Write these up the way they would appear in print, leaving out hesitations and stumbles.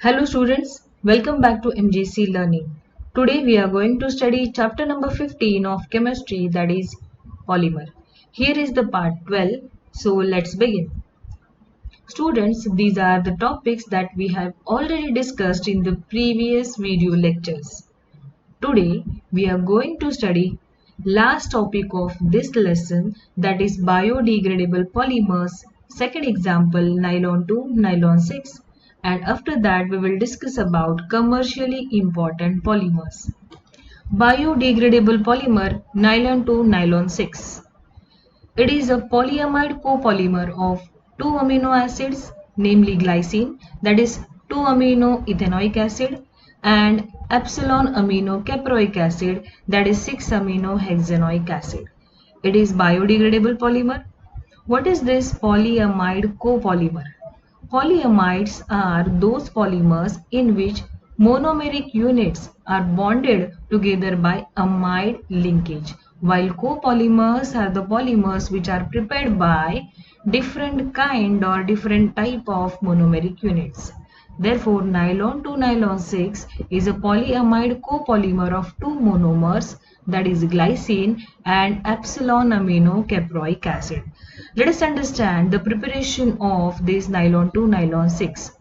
Hello students, welcome back to MGC Learning. Today we are going to study chapter number 15 of chemistry, that is polymer. Here is the part 12, so let's begin. Students, these are the topics that we have already discussed in the previous video lectures. Today we are going to study last topic of this lesson, that is biodegradable polymers. Second example, nylon 2, nylon 6, and after that we will discuss about commercially important polymers. Biodegradable polymer nylon 2, nylon 6. It is a polyamide copolymer of two amino acids, namely glycine, that is 2-amino-ethanoic acid, and epsilon amino caproic acid, that is 6-amino-hexanoic acid. It is biodegradable polymer. What is this polyamide copolymer? Polyamides are those polymers in which monomeric units are bonded together by amide linkage, while copolymers are the polymers which are prepared by different kind or different type of monomeric units. Therefore, nylon to nylon 6 is a polyamide copolymer of two monomers, that is glycine and epsilon amino caproic acid. Let us understand the preparation of this nylon to nylon 6.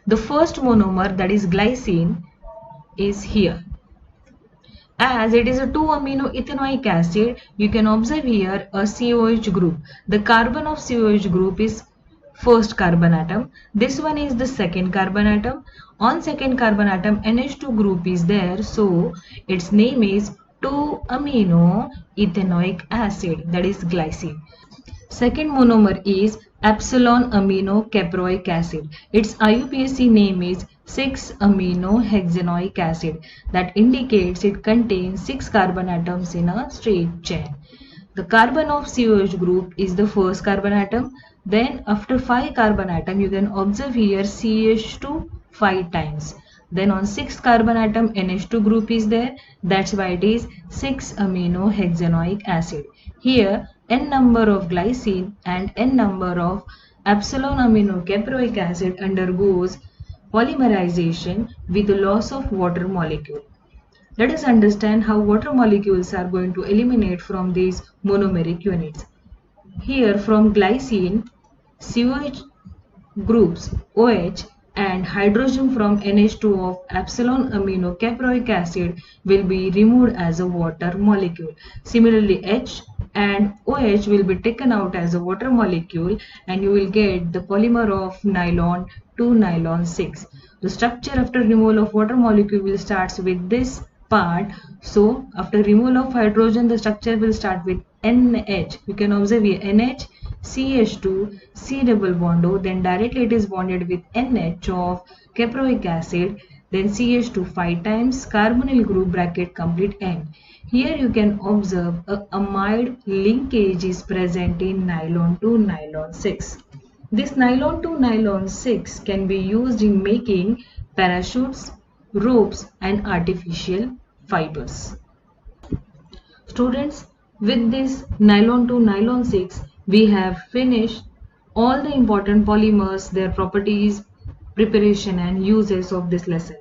The first monomer, that is glycine, is here. As it is a 2-amino-ethanoic acid, you can observe here a COH group. The carbon of COH group is first carbon atom. This one is the second carbon atom. On second carbon atom, NH2 group is there. So its name is 2-amino-ethanoic acid, that is glycine. Second monomer is epsilon amino caproic acid. Its IUPAC name is 6-amino-hexanoic acid. That indicates it contains 6 carbon atoms in a straight chain. The carbon of COH group is the first carbon atom. Then after 5 carbon atom, you can observe here CH2 5 times. Then on 6th carbon atom, NH2 group is there. That's why it is 6-amino-hexanoic acid. Here n number of glycine and n number of epsilon amino caproic acid undergoes polymerization with the loss of water molecule. Let us understand how water molecules are going to eliminate from these monomeric units. Here from glycine, COH groups OH and hydrogen from NH2 of epsilon amino caproic acid will be removed as a water molecule. Similarly, H and OH will be taken out as a water molecule, and you will get the polymer of nylon to nylon 6. The structure after removal of water molecule will start with this part. So after removal of hydrogen, the structure will start with NH. You can observe here NH, CH2, C double bond O, then directly it is bonded with NH of caproic acid, then CH2 5 times, carbonyl group bracket complete N. Here you can observe a amide linkage is present in nylon to nylon 6. This nylon to nylon 6 can be used in making parachutes, ropes and artificial fibers. Students, with this nylon to nylon 6, we have finished all the important polymers, their properties, preparation and uses of this lesson.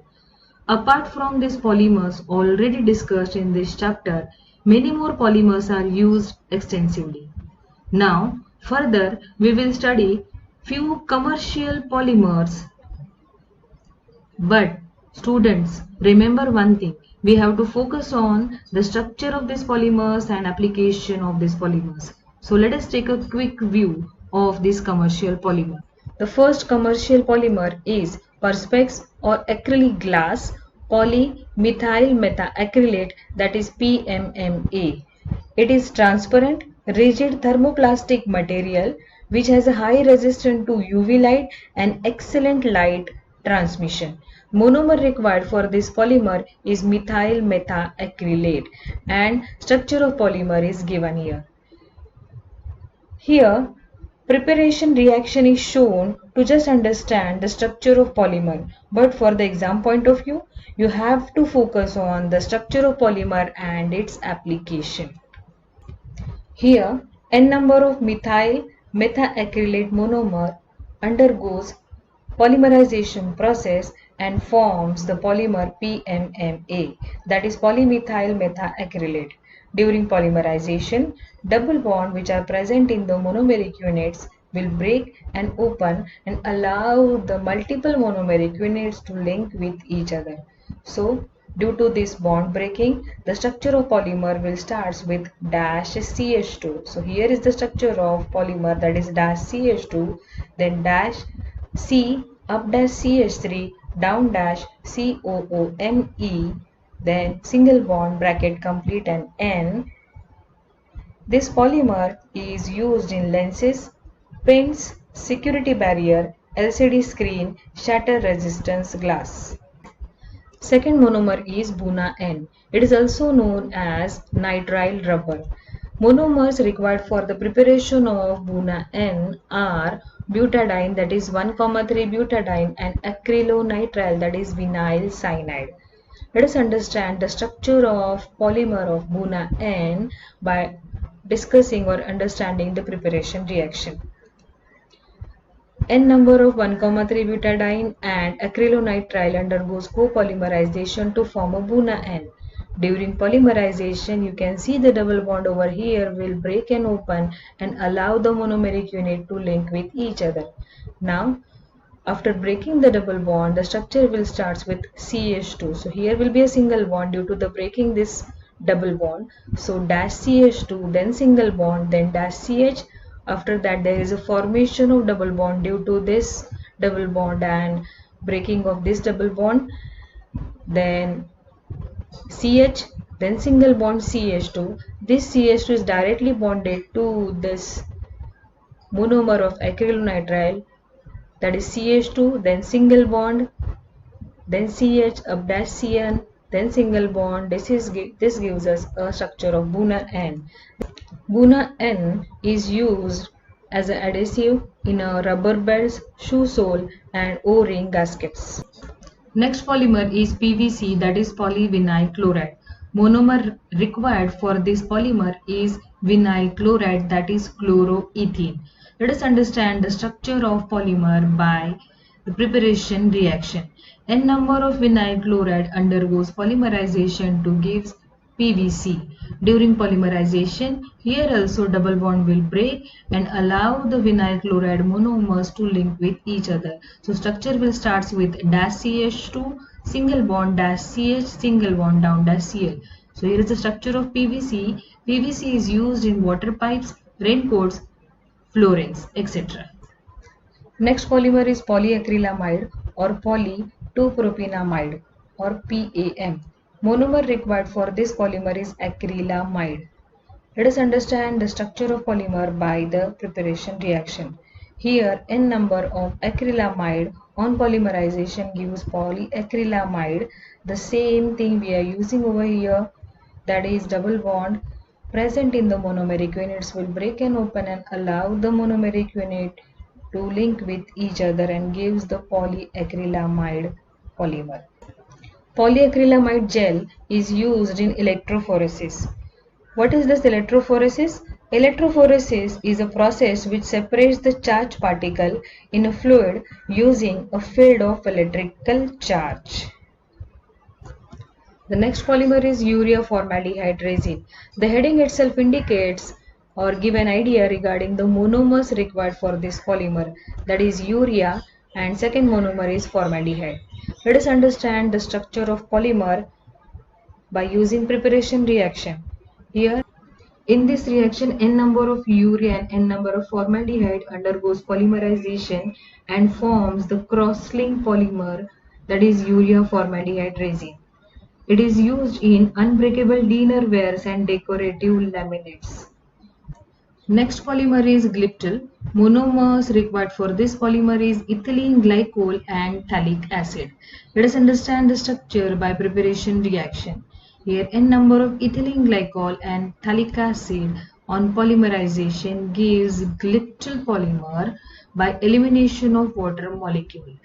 Apart from these polymers already discussed in this chapter, many more polymers are used extensively. Now, further we will study few commercial polymers. But students, remember one thing, we have to focus on the structure of these polymers and application of these polymers. So let us take a quick view of this commercial polymer. The first commercial polymer is perspex or acrylic glass polymethyl methacrylate, that is PMMA. It is transparent, rigid thermoplastic material which has a high resistance to UV light and excellent light transmission. Monomer required for this polymer is methyl methacrylate, and structure of polymer is given here. Here, preparation reaction is shown to just understand the structure of polymer, but for the exam point of view, you have to focus on the structure of polymer and its application. Here, n number of methyl methacrylate monomer undergoes polymerization process and forms the polymer PMMA, that is polymethyl methacrylate. During polymerization, double bonds which are present in the monomeric units will break and open and allow the multiple monomeric units to link with each other. So, due to this bond breaking, the structure of polymer will start with dash CH2. So, here is the structure of polymer, that is dash CH2, then dash C, up dash CH3, down dash COOMe, then single bond bracket complete and N. This polymer is used in lenses, pens, security barrier, LCD screen, shatter resistance glass. Second monomer is BuNa-N. It is also known as nitrile rubber. Monomers required for the preparation of BuNa-N are butadiene, that is 1,3 butadiene, and acrylonitrile, that is vinyl cyanide. Let us understand the structure of polymer of BuNa-N by discussing or understanding the preparation reaction. N number of 1,3 butadiene and acrylonitrile undergoes copolymerization to form a BuNa-N. During polymerization, you can see the double bond over here will break and open and allow the monomeric unit to link with each other. Now, after breaking the double bond, the structure will start with CH2. So here will be a single bond due to the breaking this double bond. So dash CH2, then single bond, then dash CH. After that, there is a formation of double bond due to this double bond and breaking of this double bond. Then CH, then single bond CH2. This CH2 is directly bonded to this monomer of acrylonitrile, that is CH2, then single bond, then CH, up dash CN, then single bond. This gives us a structure of BuNa-N. BuNa-N is used as an adhesive in rubber belts, shoe sole, and O-ring gaskets. Next polymer is PVC, that is polyvinyl chloride. Monomer required for this polymer is vinyl chloride, that is chloroethene. Let us understand the structure of polymer by the preparation reaction. N number of vinyl chloride undergoes polymerization to give PVC. During polymerization, here also double bond will break and allow the vinyl chloride monomers to link with each other. So structure will start with dash CH2, single bond dash CH, single bond down dash Cl. So here is the structure of PVC. PVC is used in water pipes, raincoats, floorings, etc. Next polymer is polyacrylamide or poly-2-propionamide or PAM. Monomer required for this polymer is acrylamide. Let us understand the structure of polymer by the preparation reaction. Here, N number of acrylamide on polymerization gives polyacrylamide. The same thing we are using over here, that is double bond present in the monomeric units will break and open and allow the monomeric unit to link with each other and gives the polyacrylamide polymer. Polyacrylamide gel is used in electrophoresis. What is this electrophoresis? Electrophoresis is a process which separates the charged particle in a fluid using a field of electrical charge. The next polymer is urea formaldehyde resin. The heading itself indicates or give an idea regarding the monomers required for this polymer, that is urea, and second monomer is formaldehyde. Let us understand the structure of polymer by using preparation reaction. Here in this reaction, N number of urea and N number of formaldehyde undergoes polymerization and forms the cross-linked polymer, that is urea formaldehyde resin. It is used in unbreakable dinnerwares and decorative laminates. Next polymer is glyptyl. Monomers required for this polymer is ethylene glycol and phthalic acid. Let us understand the structure by preparation reaction. Here N number of ethylene glycol and phthalic acid on polymerization gives glyptyl polymer by elimination of water molecule.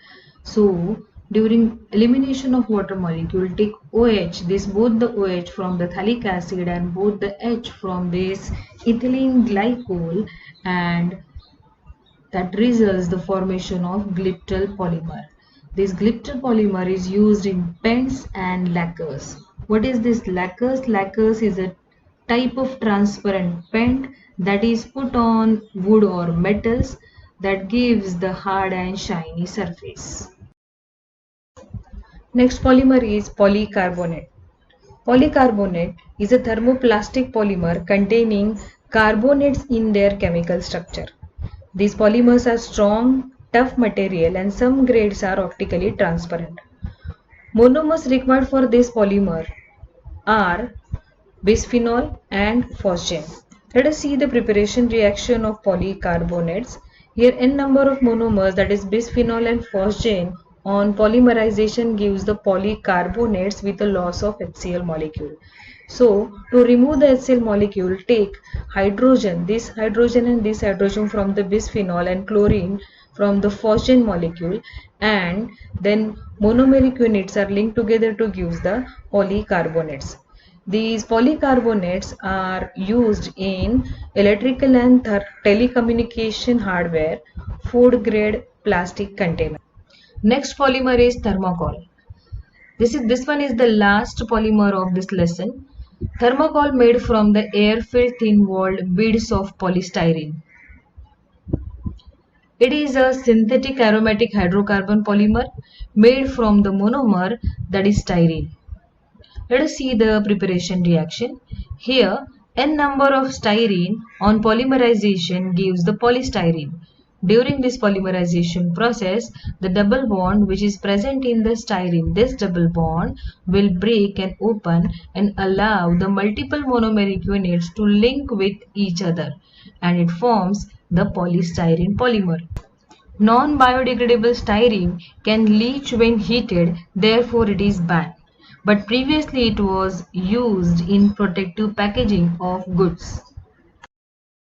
So during elimination of water molecule, take OH, both the OH from the phthalic acid and both the H from this ethylene glycol, and that results the formation of glyptyl polymer. This glitter polymer is used in paints and lacquers. What is this lacquers? Lacquers is a type of transparent paint that is put on wood or metals that gives the hard and shiny surface. Next polymer is polycarbonate. Polycarbonate is a thermoplastic polymer containing carbonates in their chemical structure. These polymers are strong, tough material and some grades are optically transparent. Monomers required for this polymer are bisphenol and phosgene. Let us see the preparation reaction of polycarbonates. Here n number of monomers, that is bisphenol and phosgene, on polymerization gives the polycarbonates with a loss of HCl molecule. So to remove the HCl molecule, take hydrogen, this hydrogen and this hydrogen from the bisphenol and chlorine from the phosgene molecule, and then monomeric units are linked together to give the polycarbonates. These polycarbonates are used in electrical and telecommunication hardware, food grade plastic container. Next polymer is thermocol. This one is the last polymer of this lesson. Thermocol made from the air-filled thin-walled beads of polystyrene. It is a synthetic aromatic hydrocarbon polymer made from the monomer, that is styrene. Let us see the preparation reaction. Here, n number of styrene on polymerization gives the polystyrene. During this polymerization process, the double bond which is present in the styrene, this double bond will break and open and allow the multiple monomeric units to link with each other, and it forms the polystyrene polymer. Non-biodegradable styrene can leach when heated, therefore it is banned. But previously it was used in protective packaging of goods.